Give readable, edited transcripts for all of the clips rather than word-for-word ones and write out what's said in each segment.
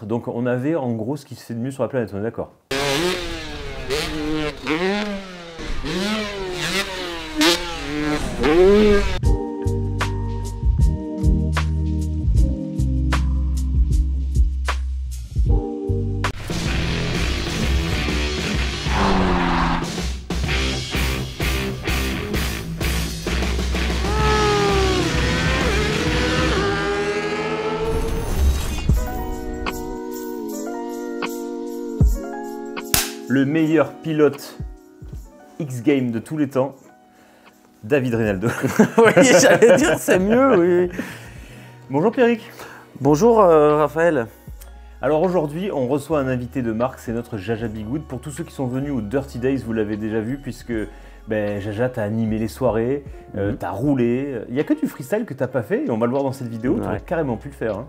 titre. Donc on avait en gros ce qui se fait de mieux sur la planète, on est d'accord? Le meilleur pilote X-Game de tous les temps, David Rinaldo. Oui, j'allais dire c'est mieux, oui. Bonjour Pierrick. Bonjour Raphaël. Alors aujourd'hui, on reçoit un invité de marque, c'est notre Jaja Bigoud. Pour tous ceux qui sont venus au Dirty Days, vous l'avez déjà vu, puisque Jaja, t'as animé les soirées, t'as roulé. Il n'y a que du freestyle que t'as pas fait, et on va le voir dans cette vidéo, tu aurais carrément pu le faire. Hein.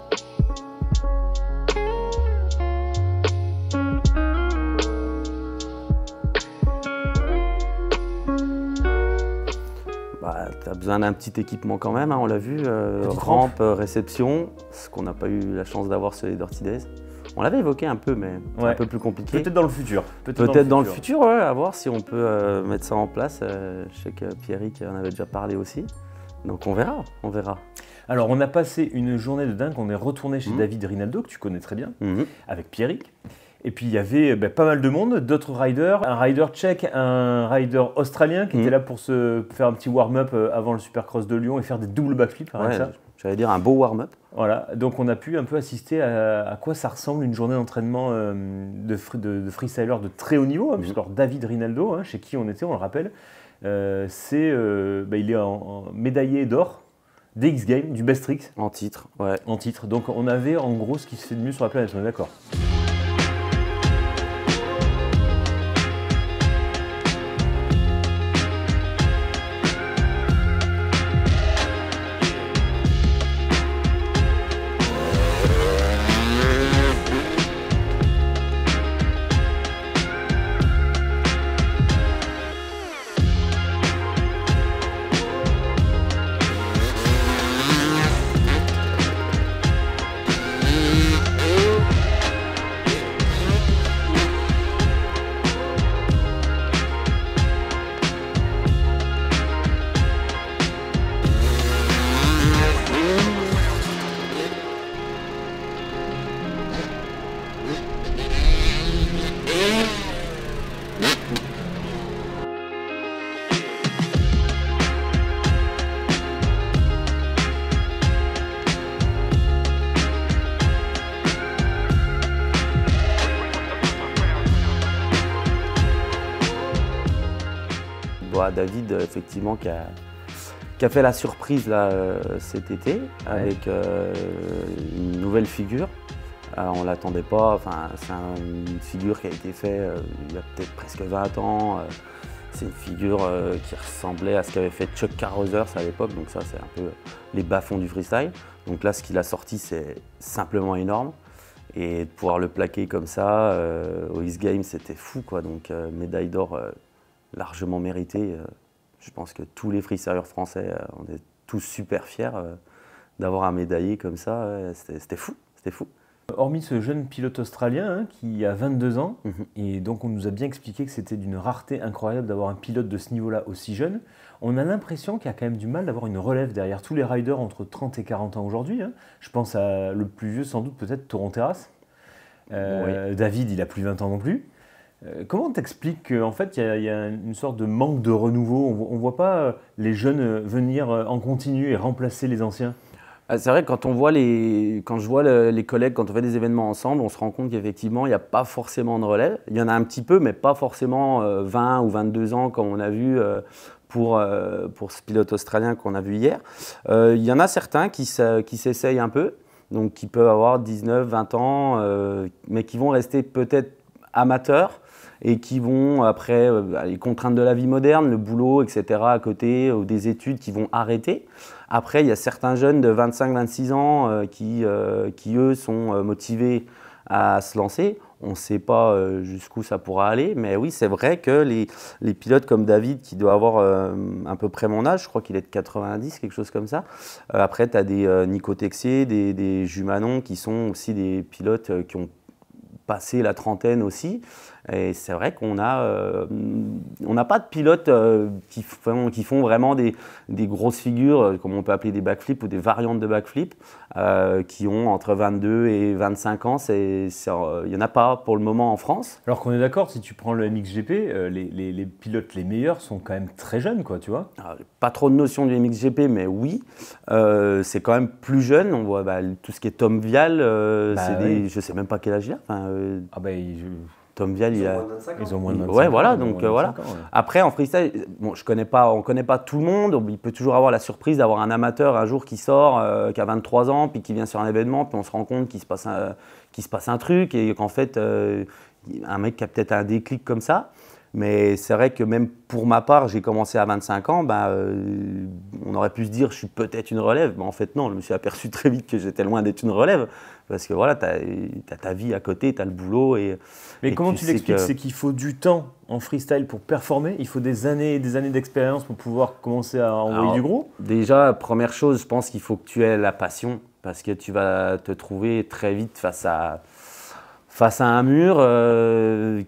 T'as besoin d'un petit équipement quand même, hein, on l'a vu, rampe, réception, ce qu'on n'a pas eu la chance d'avoir sur les Dirty Days. On l'avait évoqué un peu, mais c'est un peu plus compliqué. Peut-être dans le futur. Peut-être dans le futur, ouais, à voir si on peut mettre ça en place. Je sais que Pierrick en avait déjà parlé aussi, donc on verra, on verra. Alors on a passé une journée de dingue, on est retourné chez David Rinaldo, que tu connais très bien, avec Pierrick. Et puis il y avait pas mal de monde, d'autres riders, un rider tchèque, un rider australien qui était là pour se faire un petit warm-up avant le Supercross de Lyon et faire des double backflips. J'allais dire un beau warm-up. Voilà, donc on a pu un peu assister à quoi ça ressemble une journée d'entraînement de freestyler de très haut niveau, puisque alors David Rinaldo, chez qui on était, on le rappelle, il est en médaillé d'or des X-Games, du Best Tricks. En titre, ouais. En titre, donc on avait en gros ce qui se fait de mieux sur la planète, on est d'accord? David, effectivement, qui a fait la surprise là, cet été avec une nouvelle figure. On ne l'attendait pas, c'est une figure qui a été faite il y a peut-être presque 20 ans. C'est une figure qui ressemblait à ce qu'avait fait Chuck Carruthers à l'époque, donc ça c'est un peu les bas-fonds du freestyle. Donc là ce qu'il a sorti c'est simplement énorme. Et de pouvoir le plaquer comme ça au X-Games c'était fou quoi, donc médaille d'or largement méritée. Je pense que tous les freestylers français, on est tous super fiers d'avoir un médaillé comme ça. C'était fou, c'était fou. Hormis ce jeune pilote australien qui a 22 ans, et donc on nous a bien expliqué que c'était d'une rareté incroyable d'avoir un pilote de ce niveau-là aussi jeune, on a l'impression qu'il y a quand même du mal d'avoir une relève derrière tous les riders entre 30 et 40 ans aujourd'hui. Je pense à le plus vieux, sans doute peut-être Toron Terrace. David, il a plus 20 ans non plus. Comment t'expliques qu'en fait il y a une sorte de manque de renouveau? On ne voit pas les jeunes venir en continu et remplacer les anciens? C'est vrai que quand je vois les collègues, quand on fait des événements ensemble, on se rend compte qu'effectivement il n'y a pas forcément de relève. Il y en a un petit peu, mais pas forcément 20 ou 22 ans comme on a vu pour ce pilote australien qu'on a vu hier. Il y en a certains qui s'essayent un peu, donc qui peuvent avoir 19, 20 ans, mais qui vont rester peut-être amateurs et qui vont, après les contraintes de la vie moderne, le boulot, etc. à côté, ou des études qui vont arrêter. Après, il y a certains jeunes de 25-26 ans qui, eux, sont motivés à se lancer. On ne sait pas jusqu'où ça pourra aller, mais oui, c'est vrai que les pilotes comme David, qui doit avoir à peu près mon âge, je crois qu'il est de 90, quelque chose comme ça. Après, tu as des Nico Texier, des Jumanon, qui sont aussi des pilotes qui ont passé la trentaine aussi. Et c'est vrai qu'on n'a pas de pilotes qui font vraiment des grosses figures, comme on peut appeler des backflips ou des variantes de backflip, qui ont entre 22 et 25 ans. Il n'y en a pas pour le moment en France. Alors qu'on est d'accord, si tu prends le MXGP, les pilotes les meilleurs sont quand même très jeunes, quoi, tu vois. Alors, pas trop de notion du MXGP, mais oui, c'est quand même plus jeune. On voit tout ce qui est Tom Vial, je ne sais même pas quel âge il a. Tom Vial, ils ont moins de 25 ans. Ouais, voilà, donc voilà. Après, en freestyle, bon, on ne connaît pas tout le monde. Il peut toujours avoir la surprise d'avoir un amateur un jour qui sort, qui a 23 ans, puis qui vient sur un événement, puis on se rend compte qu'il se passe un truc et qu'en fait, un mec qui a peut-être un déclic comme ça. Mais c'est vrai que même pour ma part, j'ai commencé à 25 ans, on aurait pu se dire je suis peut-être une relève. Mais en fait, non, je me suis aperçu très vite que j'étais loin d'être une relève. Parce que voilà, tu as ta vie à côté, tu as le boulot. Mais comment tu l'expliques? C'est qu'il faut du temps en freestyle pour performer? Il faut des années et des années d'expérience pour pouvoir commencer à envoyer du gros? Déjà, première chose, je pense qu'il faut que tu aies la passion. Parce que tu vas te trouver très vite face à un mur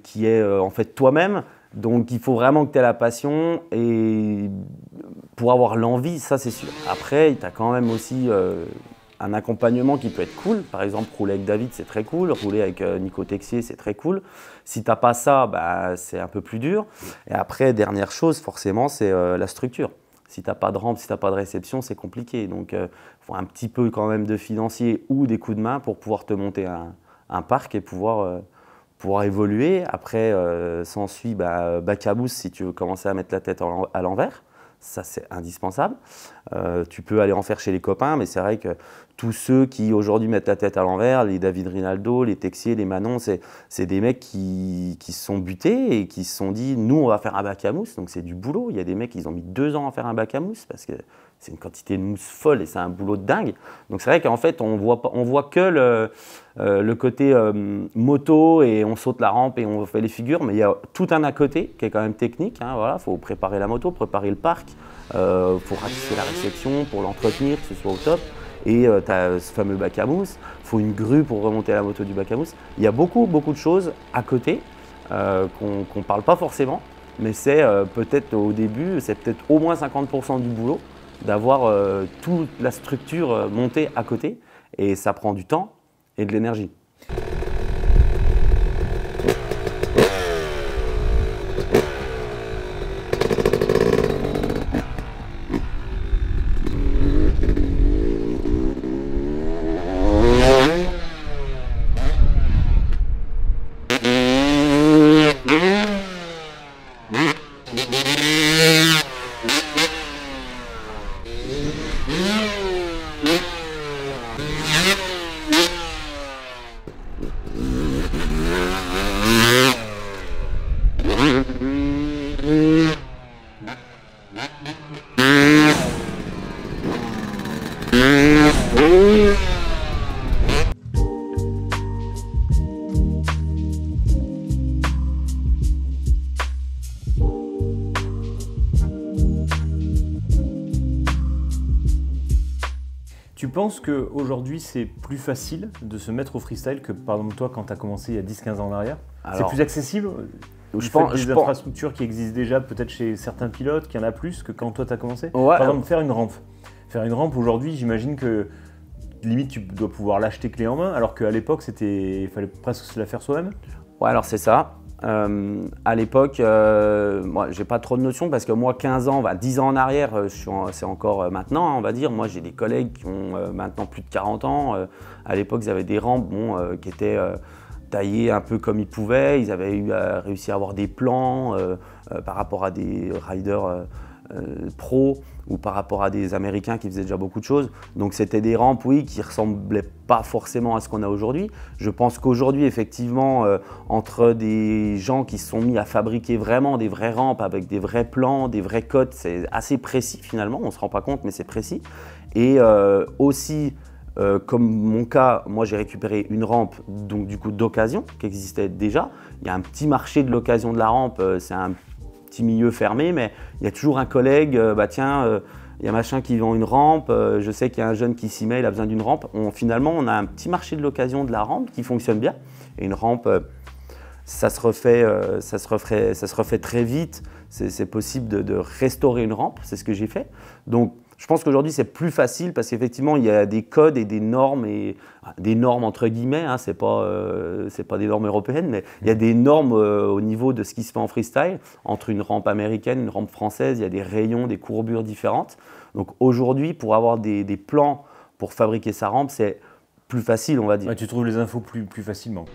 qui est en fait toi-même. Donc il faut vraiment que tu aies la passion et pour avoir l'envie, ça c'est sûr. Après, tu as quand même aussi un accompagnement qui peut être cool. Par exemple, rouler avec David, c'est très cool. Rouler avec Nico Texier, c'est très cool. Si tu n'as pas ça, c'est un peu plus dur. Et après, dernière chose, forcément, c'est la structure. Si tu n'as pas de rampe, si tu n'as pas de réception, c'est compliqué. Donc il faut un petit peu quand même de financier ou des coups de main pour pouvoir te monter un parc et pouvoir évoluer. Après, s'ensuit bac à mousse si tu veux commencer à mettre la tête à l'envers. Ça, c'est indispensable. Tu peux aller en faire chez les copains, mais c'est vrai que tous ceux qui aujourd'hui mettent la tête à l'envers, les David Rinaldo, les Texier, les Manon, c'est des mecs qui se sont butés et qui se sont dit « nous, on va faire un bac à mousse ». Donc c'est du boulot. Il y a des mecs qui ont mis 2 ans à faire un bac à mousse parce que c'est une quantité de mousse folle et c'est un boulot de dingue. Donc c'est vrai qu'en fait, on voit que le côté moto et on saute la rampe et on fait les figures, mais il y a tout un à côté qui est quand même technique. Voilà, faut préparer la moto, préparer le parc, faut ratisser la réception, pour l'entretenir, que ce soit au top. Et tu as ce fameux bac à mousse, il faut une grue pour remonter la moto du bac à mousse. Il y a beaucoup de choses à côté qu'on ne parle pas forcément, mais c'est peut-être au début, c'est peut-être au moins 50% du boulot d'avoir toute la structure montée à côté. Et ça prend du temps et de l'énergie. Tu penses qu'aujourd'hui c'est plus facile de se mettre au freestyle que par exemple toi quand tu as commencé il y a 10-15 ans en arrière? C'est plus accessible? Je pense des infrastructures qui existent déjà peut-être chez certains pilotes, qu'il y en a plus que quand toi tu as commencé? Ouais, par exemple faire une rampe. Faire une rampe aujourd'hui, j'imagine que limite tu dois pouvoir l'acheter clé en main alors qu'à l'époque il fallait presque se la faire soi-même? Ouais, alors c'est ça. À l'époque, moi j'ai pas trop de notions parce que moi 15 ans, 10 ans en arrière, c'est encore maintenant on va dire. Moi j'ai des collègues qui ont maintenant plus de 40 ans. À l'époque ils avaient des rampes qui étaient taillées un peu comme ils pouvaient. Ils avaient réussi à avoir des plans par rapport à des riders pro ou par rapport à des Américains qui faisaient déjà beaucoup de choses. Donc c'était des rampes, oui, qui ne ressemblaient pas forcément à ce qu'on a aujourd'hui. Je pense qu'aujourd'hui, effectivement, entre des gens qui se sont mis à fabriquer vraiment des vraies rampes avec des vrais plans, des vrais codes, c'est assez précis finalement, on ne se rend pas compte, mais c'est précis. Et aussi Comme mon cas, moi j'ai récupéré une rampe donc du coup d'occasion qui existait déjà. Il y a un petit marché de l'occasion de la rampe, c'est un petit milieu fermé, mais il y a toujours un collègue, bah tiens, il y a machin qui vend une rampe, je sais qu'il y a un jeune qui s'y met, il a besoin d'une rampe. Finalement, on a un petit marché de l'occasion de la rampe qui fonctionne bien. Et une rampe, ça se refait très vite. C'est possible de restaurer une rampe, c'est ce que j'ai fait. Donc, je pense qu'aujourd'hui, c'est plus facile parce qu'effectivement, il y a des codes et des normes entre guillemets, hein, c'est pas des normes européennes, mais il y a des normes au niveau de ce qui se fait en freestyle. Entre une rampe américaine, une rampe française, il y a des rayons, des courbures différentes. Donc aujourd'hui, pour avoir des plans pour fabriquer sa rampe, c'est plus facile, on va dire. Ouais, tu trouves les infos plus facilement.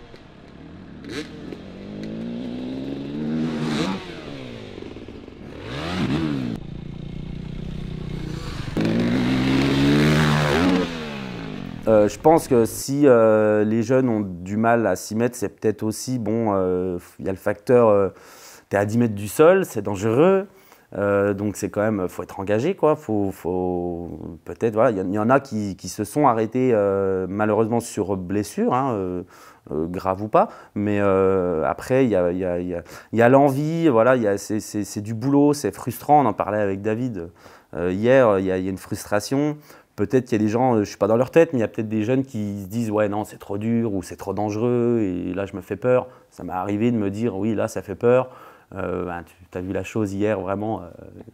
Je pense que si les jeunes ont du mal à s'y mettre, c'est peut-être aussi, bon, il y a le facteur, tu es à 10 mètres du sol, c'est dangereux, donc c'est quand même, faut être engagé, quoi. Peut-être, voilà, il y en a qui se sont arrêtés malheureusement sur blessure, hein, grave ou pas, mais après, il y a l'envie, voilà, c'est du boulot, c'est frustrant, on en parlait avec David hier, il y a une frustration. Peut-être qu'il y a des gens, je ne suis pas dans leur tête, mais il y a peut-être des jeunes qui se disent « ouais, non, c'est trop dur » ou « c'est trop dangereux » et là, je me fais peur. Ça m'est arrivé de me dire « oui, là, ça fait peur ». Tu as vu la chose hier, vraiment,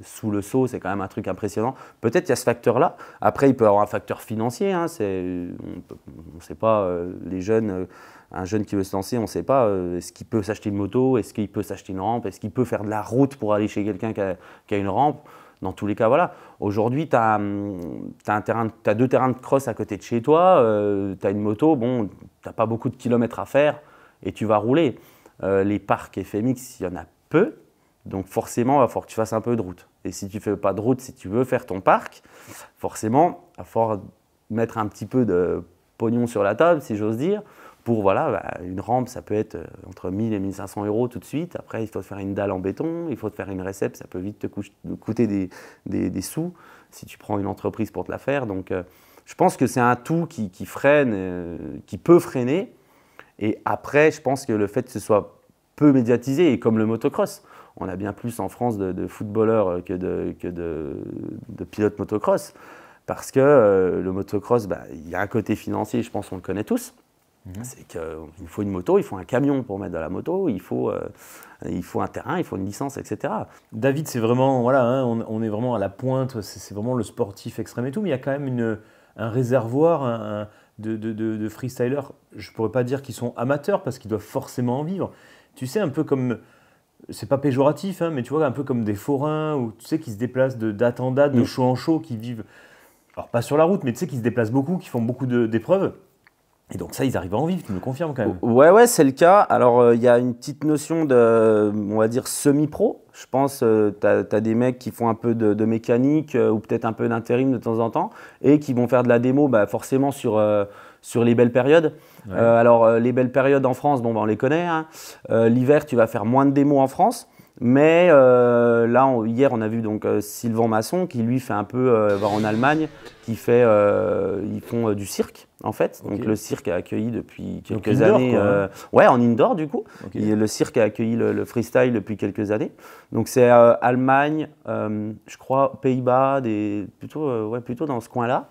sous le seau, c'est quand même un truc impressionnant. Peut-être qu'il y a ce facteur-là. Après, il peut y avoir un facteur financier. Hein, on ne sait pas, les jeunes, un jeune qui veut se lancer, on ne sait pas, est-ce qu'il peut s'acheter une moto, est-ce qu'il peut s'acheter une rampe, est-ce qu'il peut faire de la route pour aller chez quelqu'un qui a une rampe. Dans tous les cas, voilà. Aujourd'hui, tu as deux terrains de cross à côté de chez toi, tu as une moto, bon, tu n'as pas beaucoup de kilomètres à faire et tu vas rouler. Les parcs FMX, il y en a peu, donc forcément, il va falloir que tu fasses un peu de route. Et si tu ne fais pas de route, si tu veux faire ton parc, forcément, il va falloir mettre un petit peu de pognon sur la table, si j'ose dire. Pour, voilà, une rampe, ça peut être entre 1000 et 1500 € tout de suite. Après, il faut te faire une dalle en béton, il faut te faire une récep, ça peut vite te coûter des sous si tu prends une entreprise pour te la faire. Donc, je pense que c'est un tout qui freine, qui peut freiner. Et après, je pense que le fait que ce soit peu médiatisé, et comme le motocross, on a bien plus en France de footballeurs que de pilotes motocross. Parce que le motocross, il y a un côté financier, je pense qu'on le connaît tous. C'est qu'il faut une moto, il faut un camion pour mettre dans la moto, il faut un terrain, il faut une licence, etc. David, c'est vraiment, voilà, hein, on est vraiment à la pointe, c'est vraiment le sportif extrême et tout, mais il y a quand même un réservoir de freestylers, je ne pourrais pas dire qu'ils sont amateurs parce qu'ils doivent forcément en vivre. Tu sais, un peu comme, c'est pas péjoratif, hein, mais tu vois, un peu comme des forains, ou tu sais, qui se déplacent de date en date, de show en show, qui vivent, alors pas sur la route, mais tu sais, qui se déplacent beaucoup, qui font beaucoup d'épreuves. Et donc ça, ils arrivent à en vivre, tu me le confirmes quand même. Ouais, c'est le cas. Alors, il y a une petite notion de, on va dire, semi-pro. Je pense que tu as des mecs qui font un peu de mécanique ou peut-être un peu d'intérim de temps en temps et qui vont faire de la démo forcément sur les belles périodes. Ouais. Alors, les belles périodes en France, bon, on les connaît. Hein. L'hiver, tu vas faire moins de démos en France. Mais là, hier, on a vu donc Sylvain Masson qui lui fait un peu va en Allemagne, ils font du cirque en fait. Okay. Donc le cirque a accueilli depuis quelques années. Ouais, en indoor du coup. Okay. Le cirque a accueilli le freestyle depuis quelques années. Donc c'est Allemagne, je crois Pays-Bas, plutôt dans ce coin-là.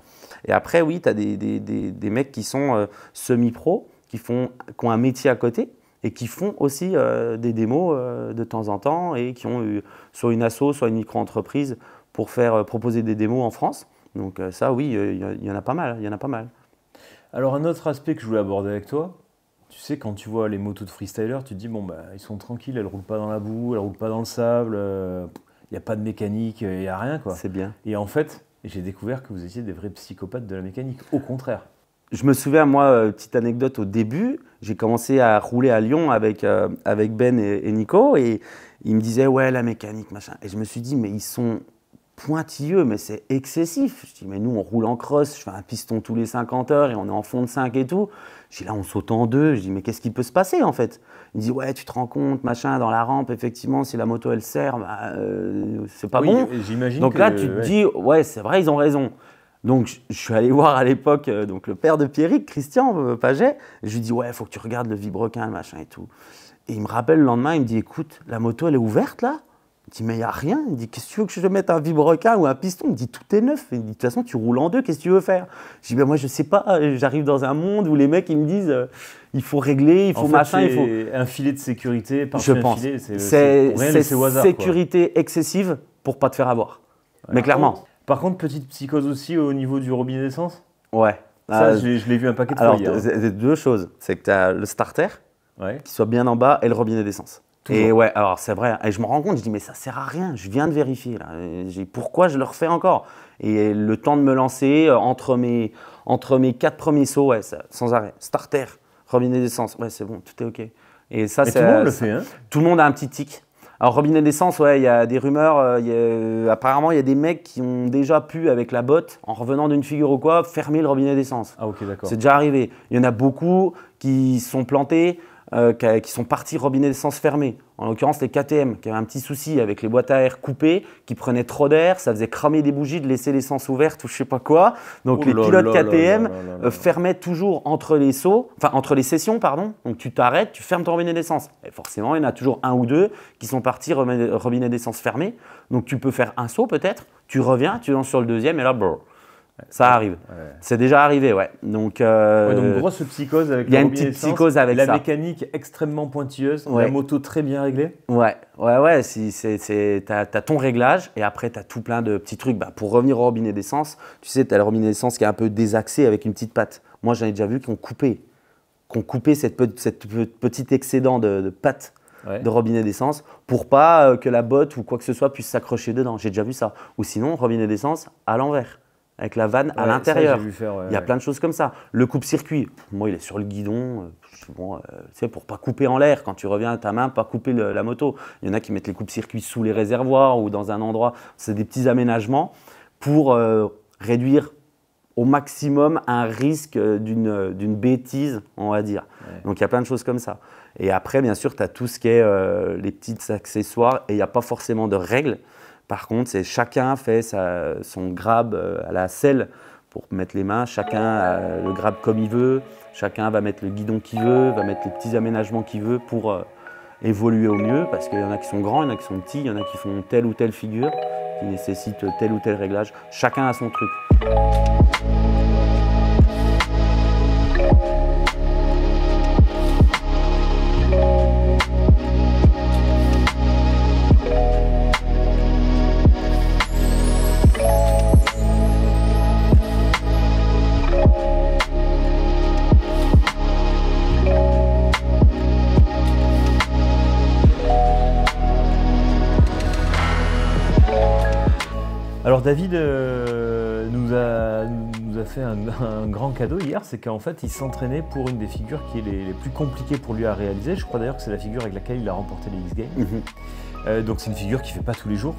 Et après, oui, tu as des mecs qui sont semi-pro, qui ont un métier à côté. Et qui font aussi des démos de temps en temps et qui ont soit une asso, soit une micro-entreprise pour proposer des démos en France. Donc ça, oui, il y en a pas mal. Alors un autre aspect que je voulais aborder avec toi, tu sais, quand tu vois les motos de freestylers, tu te dis, bon, ils sont tranquilles, elles ne roulent pas dans la boue, elles ne roulent pas dans le sable, il n'y a pas de mécanique, il n'y a rien, quoi. C'est bien. Et en fait, j'ai découvert que vous étiez des vrais psychopathes de la mécanique, au contraire. Je me souviens, moi, petite anecdote au début, j'ai commencé à rouler à Lyon avec Ben et Nico et ils me disaient « ouais, la mécanique, machin ». Et je me suis dit « mais ils sont pointilleux, mais c'est excessif ». Je dis « mais nous, on roule en cross, je fais un piston tous les 50 heures et on est en fond de 5 et tout ». Je dis « là, on saute en deux ». Je dis « mais qu'est-ce qui peut se passer en fait ?» Il me dit « ouais, tu te rends compte, machin, dans la rampe, effectivement, si la moto, elle serre, c'est pas bon ». J'imagine. Donc là, tu te dis « ouais, c'est vrai, ils ont raison ». Donc, je suis allé voir à l'époque donc le père de Pierrick, Christian Paget. Je lui dis, ouais, il faut que tu regardes le vibrequin, le machin et tout. Et il me rappelle le lendemain, il me dit, écoute, la moto, elle est ouverte là? Il me dit, mais il n'y a rien. Il me dit, qu'est-ce que tu veux que je mette un vibrequin ou un piston? Il me dit, tout est neuf. Il me dit, de toute façon, tu roules en deux, qu'est-ce que tu veux faire? Je dis, ben moi, je ne sais pas. J'arrive dans un monde où les mecs, ils me disent, il faut régler, il faut machin, il faut. Un filet de sécurité, Je pense. C'est sécurité excessive pour pas te faire avoir. Ouais. Mais clairement. Par contre, petite psychose aussi au niveau du robinet d'essence? Ouais. Ça, je l'ai vu un paquet de fois hier. C'est deux choses. C'est que tu as le starter, qui soit bien en bas, et le robinet d'essence. Et ouais, alors c'est vrai. Et je me rends compte, je dis, mais ça sert à rien. Je viens de vérifier. Là. Pourquoi je le refais encore? Et le temps de me lancer entre mes 4 premiers sauts, ouais, ça, sans arrêt. Starter, robinet d'essence, ouais, c'est bon, tout est OK. Et ça, tout le monde le fait, hein? Tout le monde a un petit tic. Alors, robinet d'essence, ouais, il y a des rumeurs. Apparemment, il y a des mecs qui ont déjà pu, avec la botte, en revenant d'une figure ou quoi, fermer le robinet d'essence. Ah, ok, d'accord. C'est déjà arrivé. Il y en a beaucoup qui sont plantés, qui sont partis robinet d'essence fermé. En l'occurrence, les KTM, qui avaient un petit souci avec les boîtes à air coupées, qui prenaient trop d'air, ça faisait cramer des bougies de laisser l'essence ouverte ou je sais pas quoi. Donc les pilotes KTM fermaient toujours entre les sauts, enfin entre les sessions, pardon. Donc tu t'arrêtes, tu fermes ton robinet d'essence. Et forcément, il y en a toujours un ou deux qui sont partis robinet d'essence fermé. Donc tu peux faire un saut peut-être, tu reviens, tu lances sur le deuxième et là, brrr. Ça arrive. Ouais. C'est déjà arrivé, ouais. Donc grosse psychose avec le robinet d'essence. Il y a une petite psychose avec ça. La mécanique extrêmement pointilleuse, la moto très bien réglée. Ouais. T'as ton réglage et après t'as tout plein de petits trucs. Bah, pour revenir au robinet d'essence, tu sais, t'as le robinet d'essence qui est un peu désaxé avec une petite patte. Moi, j'en ai déjà vu qui ont coupé cette petit excédent de patte. Ouais. De robinet d'essence pour pas que la botte ou quoi que ce soit puisse s'accrocher dedans. J'ai déjà vu ça. Ou sinon, robinet d'essence à l'envers. Avec la vanne à l'intérieur. Il y a plein de choses comme ça. Le coupe-circuit, moi, il est sur le guidon. Bon, pour pas couper en l'air. Quand tu reviens à ta main, pas couper la moto. Il y en a qui mettent les coupe-circuits sous les réservoirs ou dans un endroit. C'est des petits aménagements pour réduire au maximum un risque d'une bêtise, on va dire. Ouais. Donc, il y a plein de choses comme ça. Et après, bien sûr, tu as tout ce qui est les petits accessoires et il n'y a pas forcément de règles. Par contre, c'est chacun fait son grab à la selle pour mettre les mains. Chacun le grab comme il veut. Chacun va mettre le guidon qu'il veut, va mettre les petits aménagements qu'il veut pour évoluer au mieux. Parce qu'il y en a qui sont grands, il y en a qui sont petits, il y en a qui font telle ou telle figure, qui nécessite tel ou tel réglage. Chacun a son truc. Alors David nous a fait un grand cadeau hier, c'est qu'en fait il s'entraînait pour une des figures qui est les plus compliquées pour lui à réaliser. Je crois d'ailleurs que c'est la figure avec laquelle il a remporté les X-Games. Donc c'est une figure qu'il ne fait pas tous les jours,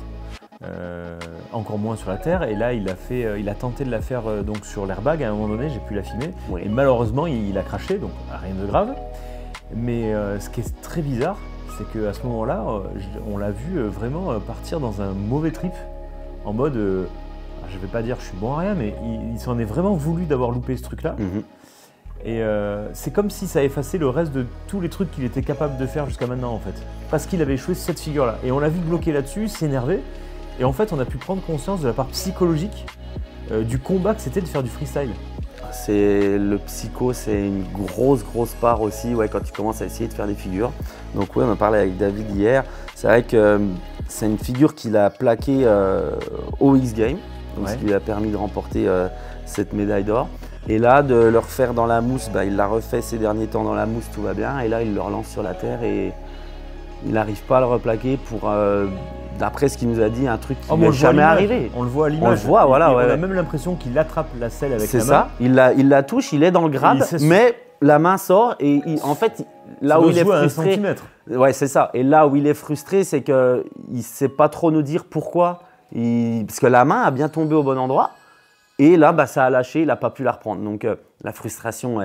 encore moins sur la terre. Et là il a tenté de la faire donc sur l'airbag à un moment donné, j'ai pu la filmer. Oui. Et malheureusement il a craché, donc rien de grave. Mais ce qui est très bizarre, c'est qu'à ce moment-là, on l'a vu vraiment partir dans un mauvais trip. En mode, je ne vais pas dire je suis bon à rien, mais il s'en est vraiment voulu d'avoir loupé ce truc-là. Et c'est comme si ça effaçait le reste de tous les trucs qu'il était capable de faire jusqu'à maintenant en fait. Parce qu'il avait échoué sur cette figure-là. Et on l'a vu bloquer là-dessus, s'énerver. Et en fait, on a pu prendre conscience de la part psychologique du combat que c'était de faire du freestyle. Le psycho, c'est une grosse part aussi quand tu commences à essayer de faire des figures. Donc oui, on en parlait avec David hier. C'est vrai que c'est une figure qu'il a plaquée au X-Games, ce qui lui a permis de remporter cette médaille d'or. Et là, de le refaire dans la mousse, il l'a refait ces derniers temps dans la mousse, tout va bien. Et là, il le relance sur la terre et il n'arrive pas à le replaquer pour, d'après ce qu'il nous a dit, un truc qui n'est jamais arrivé. On le voit à l'image. On le voit, voilà. On a même l'impression qu'il attrape la selle avec la main. C'est ça, il la touche, il est dans le grab, mais la main sort et en fait, là où il est frustré. Ouais, c'est ça. Et là où il est frustré, c'est qu'il ne sait pas trop nous dire pourquoi. Parce que la main a bien tombé au bon endroit. Et là, ça a lâché, il n'a pas pu la reprendre. Donc la frustration,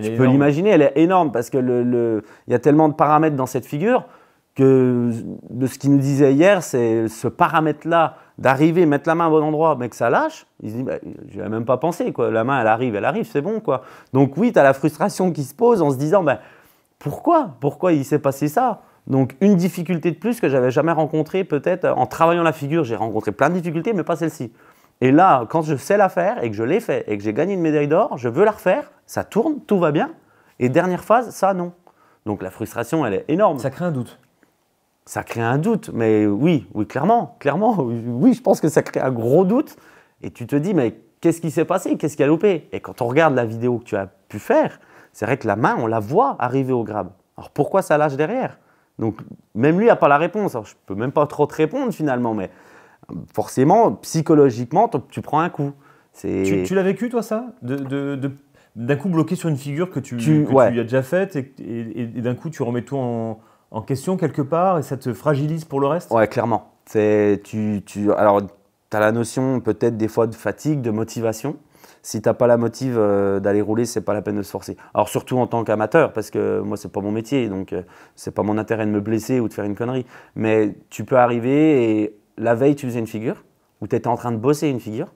tu peux l'imaginer, elle est énorme parce que il y a tellement de paramètres dans cette figure que de ce qu'il nous disait hier, c'est ce paramètre-là d'arriver, mettre la main au bon endroit, mais que ça lâche, il se dit, bah, je n'ai même pas pensé, quoi. La main, elle arrive, c'est bon, quoi. Donc oui, tu as la frustration qui se pose en se disant, bah, pourquoi il s'est passé ça? Donc une difficulté de plus que j'avais jamais rencontrée, peut-être en travaillant la figure, j'ai rencontré plein de difficultés, mais pas celle-ci. Et là, quand je sais la faire et que je l'ai fait et que j'ai gagné une médaille d'or, je veux la refaire, ça tourne, tout va bien. Et dernière phase, ça non. Donc la frustration, elle est énorme. Ça crée un doute. Ça crée un doute, mais oui, clairement, oui, je pense que ça crée un gros doute. Et tu te dis, mais qu'est-ce qui s'est passé? Qu'est-ce qui a loupé? Et quand on regarde la vidéo que tu as pu faire, c'est vrai que la main, on la voit arriver au grab. Alors pourquoi ça lâche derrière? Donc même lui n'a pas la réponse. Alors, je ne peux même pas trop te répondre finalement, mais forcément, psychologiquement, tu prends un coup. Tu l'as vécu toi ça? D'un coup bloqué sur une figure que tu ouais. as déjà faite et d'un coup tu remets tout en question quelque part et ça te fragilise pour le reste? Ouais, clairement. Alors, tu as la notion peut-être des fois de fatigue, de motivation. Si tu n'as pas la motive d'aller rouler, ce n'est pas la peine de se forcer. Alors surtout en tant qu'amateur, parce que moi, ce n'est pas mon métier, donc ce n'est pas mon intérêt de me blesser ou de faire une connerie. Mais tu peux arriver et la veille, tu faisais une figure, ou tu étais en train de bosser une figure,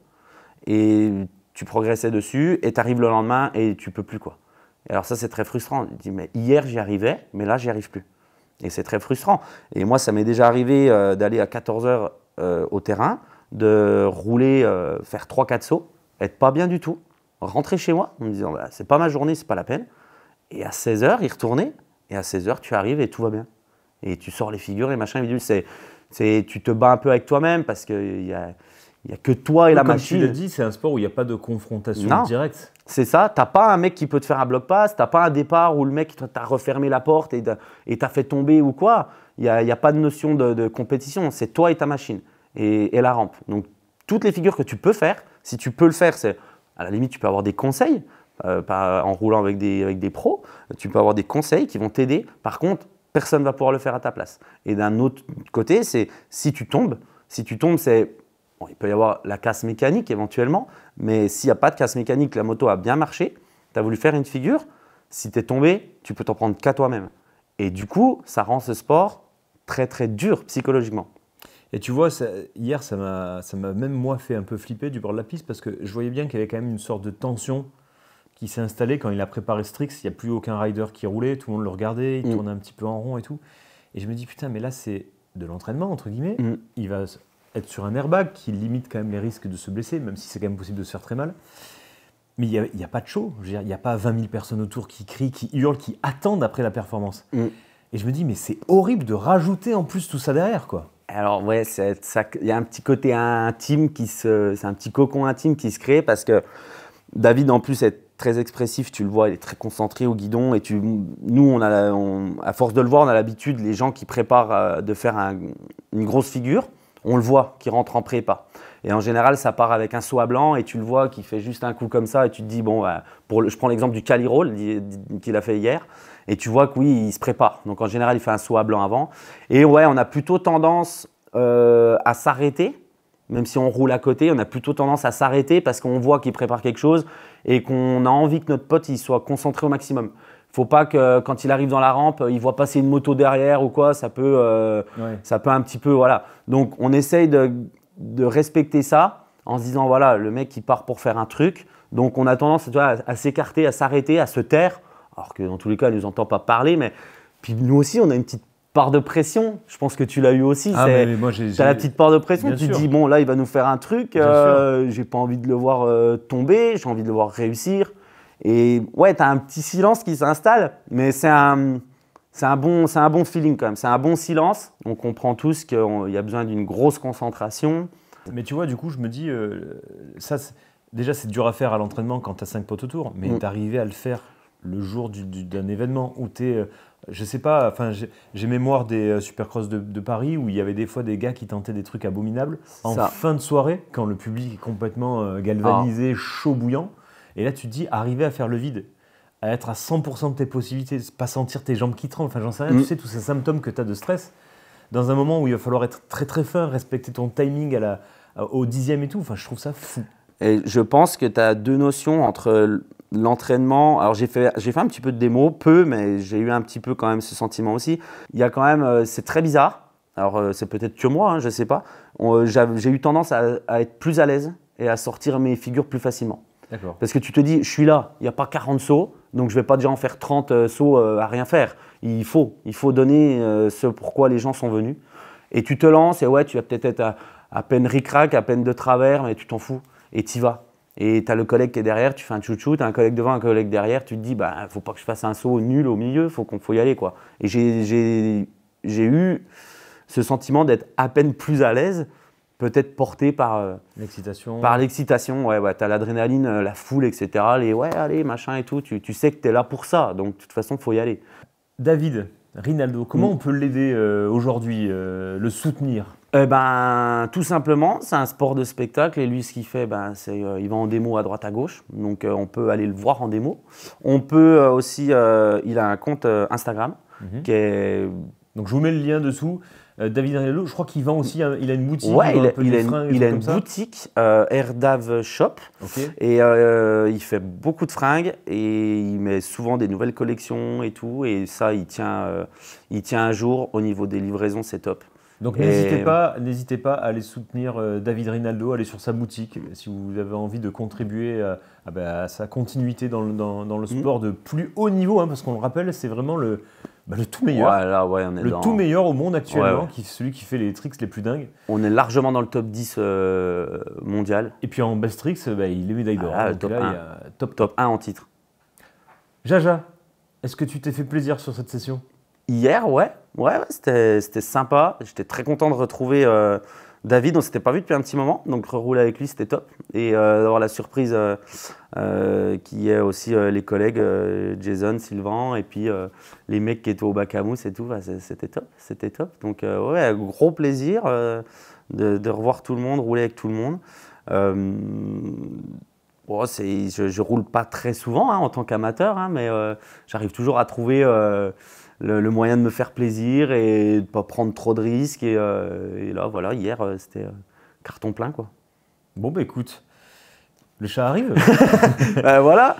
et tu progressais dessus, et tu arrives le lendemain et tu peux plus, quoi. Et alors ça, c'est très frustrant. Tu te dis, mais hier, j'y arrivais, mais là, j'y arrive plus. Et c'est très frustrant. Et moi, ça m'est déjà arrivé d'aller à 14 h au terrain, de rouler, faire 3-4 sauts, être pas bien du tout, rentrer chez moi en me disant bah, c'est pas ma journée, c'est pas la peine. Et à 16 h, y retourner, et à 16 h, tu arrives et tout va bien. Et tu sors les figures, les machins, tu te bats un peu avec toi-même parce qu'il y a que toi et la machine. Comme tu l'as dit, c'est un sport où il n'y a pas de confrontation directe. C'est ça, t'as pas un mec qui peut te faire un bloc pass, t'as pas un départ où le mec t'a refermé la porte et t'a fait tomber ou quoi. Il n'y a pas de notion de compétition, c'est toi et ta machine et la rampe. Donc toutes les figures que tu peux faire, si tu peux le faire, c'est à la limite tu peux avoir des conseils en roulant avec des pros, tu peux avoir des conseils qui vont t'aider. Par contre, personne ne va pouvoir le faire à ta place. Et d'un autre côté, c'est si tu tombes, c'est bon, il peut y avoir la casse mécanique éventuellement, mais s'il n'y a pas de casse mécanique, la moto a bien marché, tu as voulu faire une figure, si tu es tombé, tu peux t'en prendre qu'à toi-même. Et du coup, ça rend ce sport très très dur psychologiquement. Et tu vois, hier, ça m'a même moi fait un peu flipper du bord de la piste parce que je voyais bien qu'il y avait quand même une sorte de tension qui s'est installée quand il a préparé Strix. Il n'y a plus aucun rider qui roulait, tout le monde le regardait, il tournait un petit peu en rond et tout. Et je me dis, putain, mais là, c'est de l'entraînement, entre guillemets. Il va être sur un airbag qui limite quand même les risques de se blesser, même si c'est quand même possible de se faire très mal. Mais il n'y a pas de show. Je veux dire, il n'y a pas 20 000 personnes autour qui crient, qui hurlent, qui attendent après la performance. Et je me dis, mais c'est horrible de rajouter en plus tout ça derrière, quoi. Alors ouais, il y a un petit côté intime c'est un petit cocon intime qui se crée parce que David en plus est très expressif, tu le vois, il est très concentré au guidon et nous à force de le voir, on a l'habitude, les gens qui préparent de faire une grosse figure, on le voit qui rentre en prépa. Et en général, ça part avec un saut à blanc et tu le vois qui fait juste un coup comme ça et tu te dis, bon, je prends l'exemple du Cali Roll qu'il a fait hier et tu vois que oui, il se prépare. Donc en général, il fait un saut à blanc avant. Et ouais, on a plutôt tendance à s'arrêter, même si on roule à côté, on a plutôt tendance à s'arrêter parce qu'on voit qu'il prépare quelque chose et qu'on a envie que notre pote il soit concentré au maximum. Il ne faut pas que quand il arrive dans la rampe, il voit passer une moto derrière ou quoi, ça peut un petit peu, voilà. Donc on essaye de respecter ça en se disant voilà, le mec il part pour faire un truc, donc on a tendance à s'écarter, à s'arrêter, à se taire, alors que dans tous les cas, il ne nous entend pas parler, mais puis nous aussi, on a une petite part de pression. Je pense que tu l'as eu aussi. Tu as la petite part de pression, tu te dis bon, là, il va nous faire un truc, j'ai pas envie de le voir tomber, j'ai envie de le voir réussir. Et ouais, tu as un petit silence qui s'installe, mais c'est un bon feeling quand même, c'est un bon silence. On comprend tous qu'il y a besoin d'une grosse concentration. Mais tu vois, du coup, je me dis, déjà, c'est dur à faire à l'entraînement quand tu as 5 potes autour, mais d'arriver à le faire le jour d'un événement où tu es, je sais pas, enfin, j'ai mémoire des Supercross de Paris où il y avait des fois des gars qui tentaient des trucs abominables en fin de soirée, quand le public est complètement galvanisé, chaud, bouillant. Et là, tu te dis, arriver à faire le vide, à être à 100% de tes possibilités, pas sentir tes jambes qui tremblent, enfin j'en sais rien, tu sais, tous ces symptômes que tu as de stress, dans un moment où il va falloir être très très fin, respecter ton timing au 10e et tout, enfin je trouve ça fou. Et je pense que tu as deux notions entre l'entraînement, alors j'ai fait un petit peu de démo, peu, mais j'ai eu un petit peu quand même ce sentiment aussi. Il y a quand même, c'est très bizarre, Alors c'est peut-être que moi, hein, je ne sais pas. J'ai eu tendance à être plus à l'aise et à sortir mes figures plus facilement. D'accord. Parce que tu te dis, je suis là, il n'y a pas 40 sauts, donc je ne vais pas déjà en faire 30 sauts à rien faire. Il faut donner ce pourquoi les gens sont venus. Et tu te lances et ouais, tu vas peut-être être à peine ric-rac, à peine de travers, mais tu t'en fous et tu y vas. Et tu as le collègue qui est derrière, tu fais un chouchou, tu as un collègue devant, un collègue derrière, tu te dis, bah, faut pas que je fasse un saut nul au milieu, faut y aller, quoi. Et j'ai eu ce sentiment d'être à peine plus à l'aise, peut-être porté par l'excitation. Par l'excitation, ouais, tu as l'adrénaline, la foule, etc. Les ouais, allez, machin et tout, tu sais que tu es là pour ça, donc de toute façon, il faut y aller. David Rinaldo, comment on peut l'aider aujourd'hui, le soutenir? Tout simplement, c'est un sport de spectacle et lui, ce qu'il fait, c'est il va en démo à droite à gauche, donc on peut aller le voir en démo. On peut aussi, il a un compte Instagram qui est… Donc je vous mets le lien dessous. David Rinaldo, je crois qu'il vend aussi, il a une boutique. Ouais, il a une ça. boutique, Airdav Shop, okay. Et il fait beaucoup de fringues et il met souvent des nouvelles collections et tout. Et ça, il tient à jour au niveau des livraisons, c'est top. Donc n'hésitez pas à aller soutenir David Rinaldo, aller sur sa boutique si vous avez envie de contribuer à sa continuité dans le sport de plus haut niveau, hein, parce qu'on le rappelle, c'est vraiment le tout meilleur. Voilà, ouais, on est tout meilleur au monde actuellement, ouais. Celui qui fait les tricks les plus dingues. On est largement dans le top 10 mondial. Et puis en best tricks, il est médaille d'or. Top 1. Il y a top 1 en titre. Jaja, est-ce que tu t'es fait plaisir sur cette session? Hier, ouais, c'était sympa. J'étais très content de retrouver David. On ne s'était pas vu depuis un petit moment, donc rerouler avec lui, c'était top. Et d'avoir la surprise qui est aussi les collègues Jason, Sylvain, et puis les mecs qui étaient au bac à mousse et tout, c'était top. Donc ouais, gros plaisir de revoir tout le monde, rouler avec tout le monde. Bon, je roule pas très souvent en tant qu'amateur, mais j'arrive toujours à trouver le moyen de me faire plaisir et de ne pas prendre trop de risques. Et là, voilà, hier, c'était carton plein, quoi. Bon, écoute, le chat arrive. Voilà.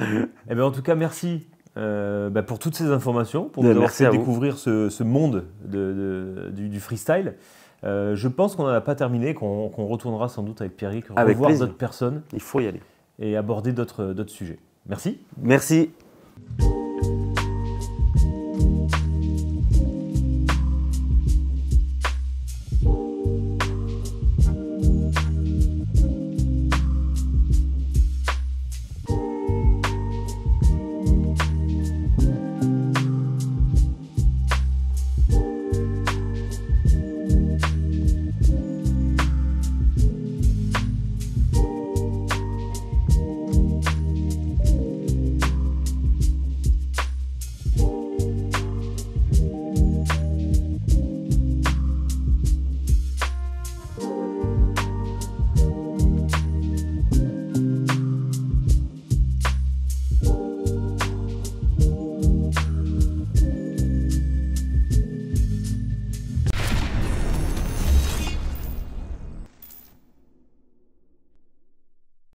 Et en tout cas, merci pour toutes ces informations, pour nous avoir fait découvrir ce monde du freestyle. Je pense qu'on n'en a pas terminé, qu'on retournera sans doute avec Pierrick, revoir d'autres personnes. Il faut y aller. Et aborder d'autres sujets. Merci. Merci.